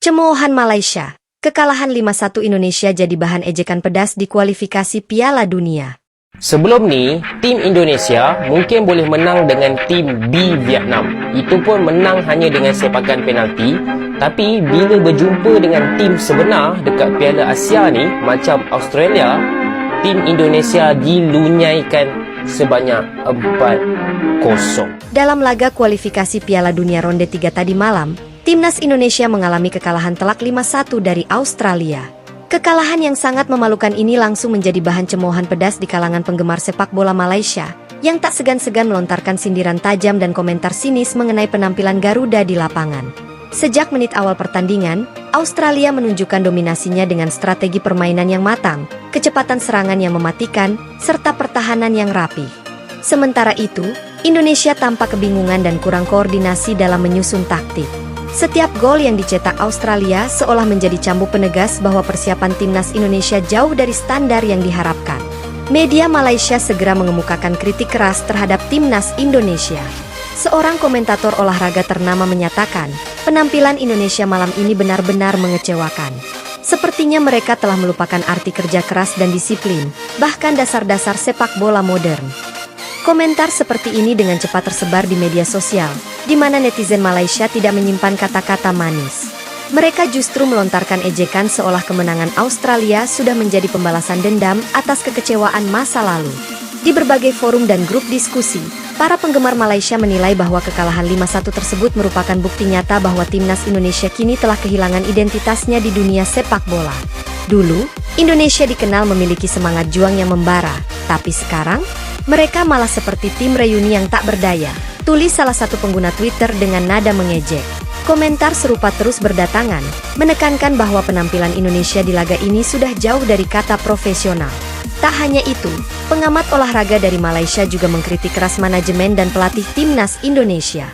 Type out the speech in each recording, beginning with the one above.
Cemoohan Malaysia, kekalahan 5-1 Indonesia jadi bahan ejekan pedas di kualifikasi Piala Dunia. Sebelum ni, tim Indonesia mungkin boleh menang dengan tim B Vietnam. Itu pun menang hanya dengan sepakan penalti. Tapi bila berjumpa dengan tim sebenar dekat Piala Asia ni, macam Australia, tim Indonesia dilunyaikan sebanyak 4-0. Dalam laga kualifikasi Piala Dunia ronde 3 tadi malam, Timnas Indonesia mengalami kekalahan telak 5-1 dari Australia. Kekalahan yang sangat memalukan ini langsung menjadi bahan cemoohan pedas di kalangan penggemar sepak bola Malaysia, yang tak segan-segan melontarkan sindiran tajam dan komentar sinis mengenai penampilan Garuda di lapangan. Sejak menit awal pertandingan, Australia menunjukkan dominasinya dengan strategi permainan yang matang, kecepatan serangan yang mematikan, serta pertahanan yang rapi. Sementara itu, Indonesia tampak kebingungan dan kurang koordinasi dalam menyusun taktik. Setiap gol yang dicetak Australia seolah menjadi cambuk penegas bahwa persiapan timnas Indonesia jauh dari standar yang diharapkan. Media Malaysia segera mengemukakan kritik keras terhadap timnas Indonesia. Seorang komentator olahraga ternama menyatakan, penampilan Indonesia malam ini benar-benar mengecewakan. Sepertinya mereka telah melupakan arti kerja keras dan disiplin, bahkan dasar-dasar sepak bola modern. Komentar seperti ini dengan cepat tersebar di media sosial, di mana netizen Malaysia tidak menyimpan kata-kata manis. Mereka justru melontarkan ejekan seolah kemenangan Australia sudah menjadi pembalasan dendam atas kekecewaan masa lalu. Di berbagai forum dan grup diskusi, para penggemar Malaysia menilai bahwa kekalahan 5-1 tersebut merupakan bukti nyata bahwa timnas Indonesia kini telah kehilangan identitasnya di dunia sepak bola. Dulu, Indonesia dikenal memiliki semangat juang yang membara, tapi sekarang, mereka malah seperti tim reuni yang tak berdaya, tulis salah satu pengguna Twitter dengan nada mengejek. Komentar serupa terus berdatangan, menekankan bahwa penampilan Indonesia di laga ini sudah jauh dari kata profesional. Tak hanya itu, pengamat olahraga dari Malaysia juga mengkritik keras manajemen dan pelatih timnas Indonesia.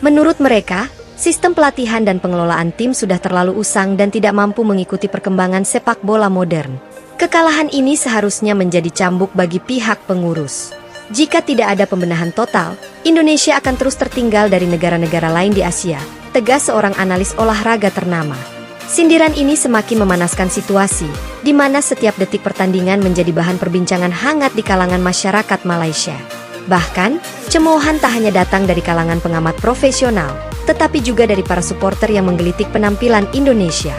Menurut mereka, sistem pelatihan dan pengelolaan tim sudah terlalu usang dan tidak mampu mengikuti perkembangan sepak bola modern. Kekalahan ini seharusnya menjadi cambuk bagi pihak pengurus. Jika tidak ada pembenahan total, Indonesia akan terus tertinggal dari negara-negara lain di Asia, tegas seorang analis olahraga ternama. Sindiran ini semakin memanaskan situasi, di mana setiap detik pertandingan menjadi bahan perbincangan hangat di kalangan masyarakat Malaysia. Bahkan, cemoohan tak hanya datang dari kalangan pengamat profesional, tetapi juga dari para supporter yang menggelitik penampilan Indonesia.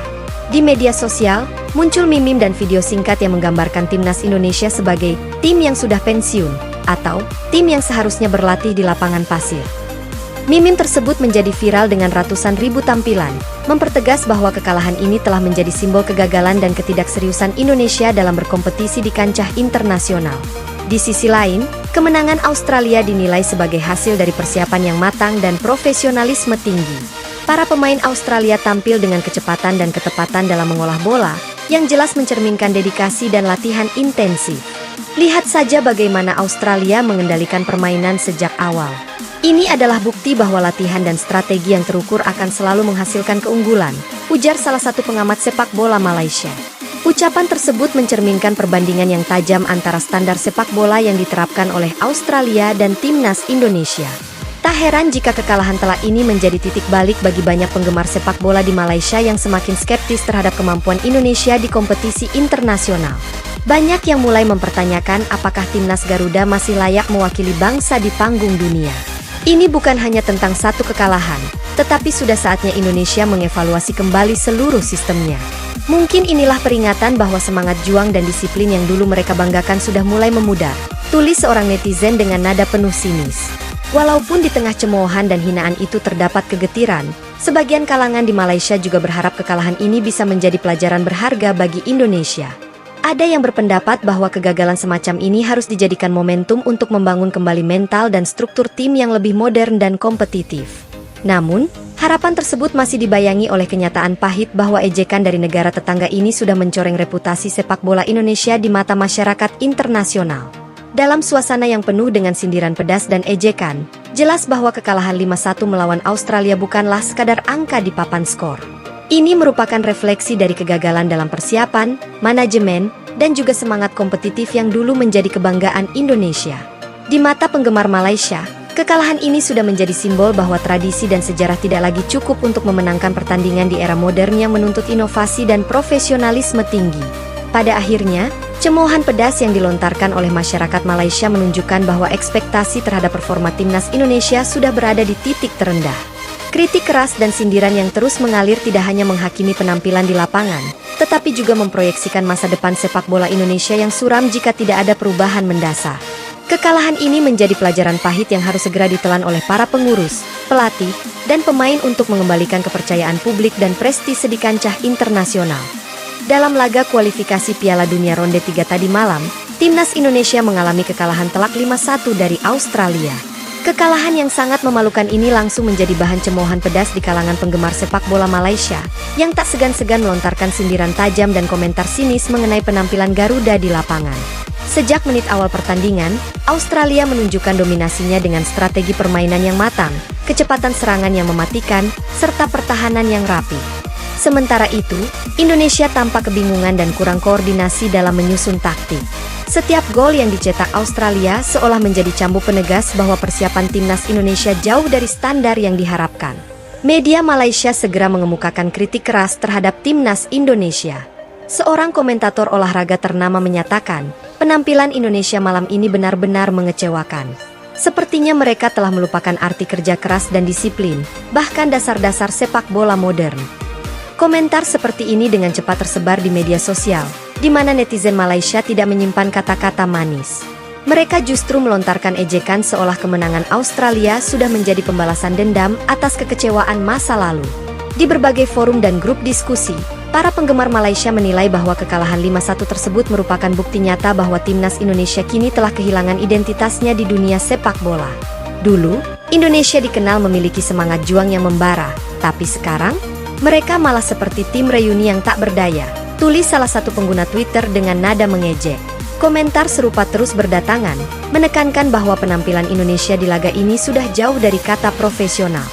Di media sosial, muncul meme dan video singkat yang menggambarkan timnas Indonesia sebagai tim yang sudah pensiun, atau tim yang seharusnya berlatih di lapangan pasir. Meme tersebut menjadi viral dengan ratusan ribu tampilan, mempertegas bahwa kekalahan ini telah menjadi simbol kegagalan dan ketidakseriusan Indonesia dalam berkompetisi di kancah internasional. Di sisi lain, kemenangan Australia dinilai sebagai hasil dari persiapan yang matang dan profesionalisme tinggi. Para pemain Australia tampil dengan kecepatan dan ketepatan dalam mengolah bola, yang jelas mencerminkan dedikasi dan latihan intensif. Lihat saja bagaimana Australia mengendalikan permainan sejak awal. Ini adalah bukti bahwa latihan dan strategi yang terukur akan selalu menghasilkan keunggulan, ujar salah satu pengamat sepak bola Malaysia. Ucapan tersebut mencerminkan perbandingan yang tajam antara standar sepak bola yang diterapkan oleh Australia dan timnas Indonesia. Tak heran jika kekalahan telak ini menjadi titik balik bagi banyak penggemar sepak bola di Malaysia yang semakin skeptis terhadap kemampuan Indonesia di kompetisi internasional. Banyak yang mulai mempertanyakan apakah timnas Garuda masih layak mewakili bangsa di panggung dunia. Ini bukan hanya tentang satu kekalahan, tetapi sudah saatnya Indonesia mengevaluasi kembali seluruh sistemnya. Mungkin inilah peringatan bahwa semangat juang dan disiplin yang dulu mereka banggakan sudah mulai memudar, tulis seorang netizen dengan nada penuh sinis. Walaupun di tengah cemoohan dan hinaan itu terdapat kegetiran, sebagian kalangan di Malaysia juga berharap kekalahan ini bisa menjadi pelajaran berharga bagi Indonesia. Ada yang berpendapat bahwa kegagalan semacam ini harus dijadikan momentum untuk membangun kembali mental dan struktur tim yang lebih modern dan kompetitif. Namun, harapan tersebut masih dibayangi oleh kenyataan pahit bahwa ejekan dari negara tetangga ini sudah mencoreng reputasi sepak bola Indonesia di mata masyarakat internasional. Dalam suasana yang penuh dengan sindiran pedas dan ejekan, jelas bahwa kekalahan 5-1 melawan Australia bukanlah sekadar angka di papan skor. Ini merupakan refleksi dari kegagalan dalam persiapan, manajemen, dan juga semangat kompetitif yang dulu menjadi kebanggaan Indonesia. Di mata penggemar Malaysia, Kekalahan ini sudah menjadi simbol bahwa tradisi dan sejarah tidak lagi cukup untuk memenangkan pertandingan di era modern yang menuntut inovasi dan profesionalisme tinggi. Pada akhirnya, cemoohan pedas yang dilontarkan oleh masyarakat Malaysia menunjukkan bahwa ekspektasi terhadap performa timnas Indonesia sudah berada di titik terendah. Kritik keras dan sindiran yang terus mengalir tidak hanya menghakimi penampilan di lapangan, tetapi juga memproyeksikan masa depan sepak bola Indonesia yang suram jika tidak ada perubahan mendasar. Kekalahan ini menjadi pelajaran pahit yang harus segera ditelan oleh para pengurus, pelatih, dan pemain untuk mengembalikan kepercayaan publik dan prestise di kancah internasional. Dalam laga kualifikasi Piala Dunia Ronde 3 tadi malam, timnas Indonesia mengalami kekalahan telak 5-1 dari Australia. Kekalahan yang sangat memalukan ini langsung menjadi bahan cemoohan pedas di kalangan penggemar sepak bola Malaysia, yang tak segan-segan melontarkan sindiran tajam dan komentar sinis mengenai penampilan Garuda di lapangan. Sejak menit awal pertandingan, Australia menunjukkan dominasinya dengan strategi permainan yang matang, kecepatan serangan yang mematikan, serta pertahanan yang rapi. Sementara itu, Indonesia tampak kebingungan dan kurang koordinasi dalam menyusun taktik. Setiap gol yang dicetak Australia seolah menjadi cambuk penegas bahwa persiapan timnas Indonesia jauh dari standar yang diharapkan. Media Malaysia segera mengemukakan kritik keras terhadap timnas Indonesia. Seorang komentator olahraga ternama menyatakan, penampilan Indonesia malam ini benar-benar mengecewakan. Sepertinya mereka telah melupakan arti kerja keras dan disiplin, bahkan dasar-dasar sepak bola modern. Komentar seperti ini dengan cepat tersebar di media sosial, di mana netizen Malaysia tidak menyimpan kata-kata manis. Mereka justru melontarkan ejekan seolah kemenangan Australia sudah menjadi pembalasan dendam atas kekecewaan masa lalu. Di berbagai forum dan grup diskusi, para penggemar Malaysia menilai bahwa kekalahan 5-1 tersebut merupakan bukti nyata bahwa timnas Indonesia kini telah kehilangan identitasnya di dunia sepak bola. Dulu, Indonesia dikenal memiliki semangat juang yang membara, tapi sekarang, mereka malah seperti tim reuni yang tak berdaya, tulis salah satu pengguna Twitter dengan nada mengejek. Komentar serupa terus berdatangan, menekankan bahwa penampilan Indonesia di laga ini sudah jauh dari kata profesional.